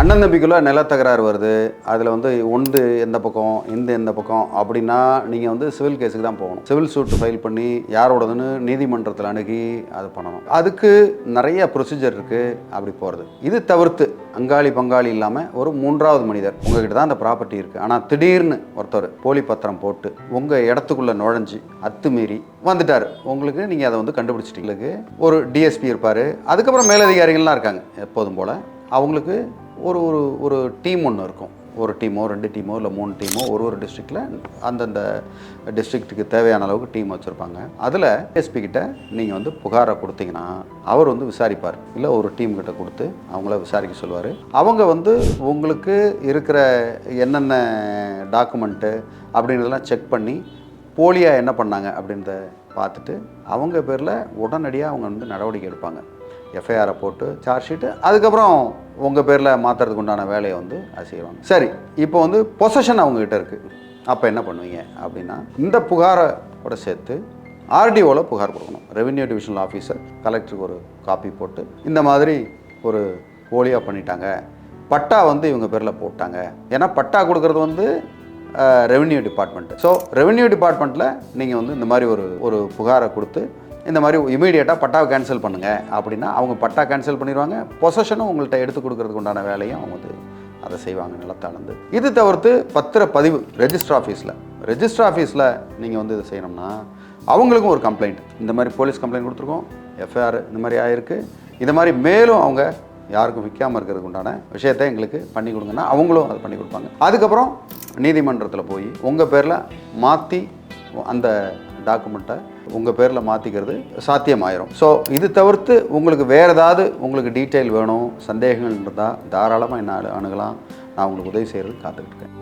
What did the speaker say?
அண்ணன் தம்பிக்குள்ளே நிலத்தகராறு வருது, அதில் வந்து ஒன்று எந்த பக்கம் எந்த பக்கம் அப்படின்னா நீங்கள் வந்து சிவில் கேஸுக்கு தான் போகணும். சிவில் சூட் ஃபைல் பண்ணி யாரோடதுன்னு நீதிமன்றத்தில் அணுகி அது பண்ணணும். அதுக்கு நிறைய ப்ரொசீஜர் இருக்குது. அப்படி போகிறது இது தவிர்த்து அங்காளி பங்காளி இல்லாமல் ஒரு மூன்றாவது மனிதர் உங்ககிட்ட தான் அந்த ப்ராப்பர்ட்டி இருக்குது, ஆனால் திடீர்னு ஒருத்தர் போலி பத்திரம் போட்டு உங்கள் இடத்துக்குள்ளே நுழைஞ்சி அத்துமீறி வந்துட்டார், உங்களுக்கு நீங்கள் அதை வந்து கண்டுபிடிச்சிட்டீங்களுக்கு ஒரு டிஎஸ்பி இருப்பார், அதுக்கப்புறம் மேலதிகாரிகள்லாம் இருக்காங்க எப்போதும் போல். அவங்களுக்கு ஒரு ஒரு ஒரு டீம் ஒன்று இருக்கும். ஒரு டீமோ 2 டீமோ இல்லை 3 டீமோ ஒரு டிஸ்ட்ரிக்டில் அந்தந்த டிஸ்ட்ரிக்ட்டுக்கு தேவையான அளவுக்கு டீம் வச்சுருப்பாங்க. அதில் எஸ்பி கிட்ட நீங்கள் வந்து புகாரை கொடுத்தீங்கன்னா அவர் வந்து விசாரிப்பார், இல்லை ஒரு டீம் கிட்ட கொடுத்து அவங்கள விசாரிக்க சொல்லுவார். அவங்க வந்து உங்களுக்கு இருக்கிற என்னென்ன டாக்குமெண்ட்டு அப்படின்றதெல்லாம் செக் பண்ணி போலியாக என்ன பண்ணாங்க அப்படின்றத பார்த்துட்டு அவங்க பேரில் உடனடியாக அவங்க வந்து நடவடிக்கை எடுப்பாங்க. எஃப்ஐஆரை போட்டு சார்ஜ் ஷீட்டு, அதுக்கப்புறம் உங்கள் பேரில் மாற்றுறதுக்கு உண்டான வேலையை வந்து அது செய்வாங்க. சரி, இப்போ வந்து பொசஷன் அவங்ககிட்ட இருக்குது. அப்போ என்ன பண்ணுவீங்க அப்படின்னா, இந்த புகாரோட சேர்த்து ஆர்டிஓவில் புகார் கொடுக்கணும். ரெவென்யூ டிவிஷனல் ஆஃபீஸர் கலெக்டருக்கு ஒரு காப்பி போட்டு இந்த மாதிரி ஒரு போலியாக பண்ணிட்டாங்க, பட்டா வந்து இவங்க பேரில் போட்டாங்க. ஏன்னா பட்டா கொடுக்குறது வந்து ரெவென்யூ டிபார்ட்மெண்ட்டு. ஸோ ரெவென்யூ டிபார்ட்மெண்ட்டில் நீங்கள் வந்து இந்த மாதிரி ஒரு புகாரை கொடுத்து இந்த மாதிரி இமீடியட்டாக பட்டாவை கேன்சல் பண்ணுங்கள் அப்படின்னா அவங்க பட்டா கேன்சல் பண்ணிடுவாங்க. பொசஷனும் உங்கள்கிட்ட எடுத்து கொடுக்கறதுக்கு உண்டான வேலையும் அவங்க வந்து அதை செய்வாங்க நிலத்தாளந்து. இது தவிர்த்து பத்திரப்பதிவு ரெஜிஸ்டர் ஆஃபீஸில் நீங்கள் வந்து இதை செய்யணும்னா அவங்களுக்கும் ஒரு கம்ப்ளைண்ட், இந்த மாதிரி போலீஸ் கம்ப்ளைண்ட் கொடுத்துருக்கோம், எஃப்ஐஆர் இந்த மாதிரி ஆயிருக்கு, இது மாதிரி மேலும் அவங்க யாருக்கும் விற்காமல் இருக்கிறதுக்கு உண்டான விஷயத்தை எங்களுக்கு பண்ணி கொடுங்கன்னா அவங்களும் அதை பண்ணி கொடுப்பாங்க. அதுக்கப்புறம் நீதிமன்றத்தில் போய் உங்கள் பேரில் மாற்றி அந்த டாக்குமெண்ட்டை உங்கள் பேரில் மாற்றிக்கிறது சாத்தியமாயிரும். ஸோ இது தவிர்த்து உங்களுக்கு வேறு ஏதாவது உங்களுக்கு டீட்டெயில் வேணும், சந்தேகங்கள் இருந்தால் தாராளமாக என்ன அணுகலாம். நான் உங்களுக்கு உதவி செய்கிறது காத்துக்கிட்டு இருக்கேன்.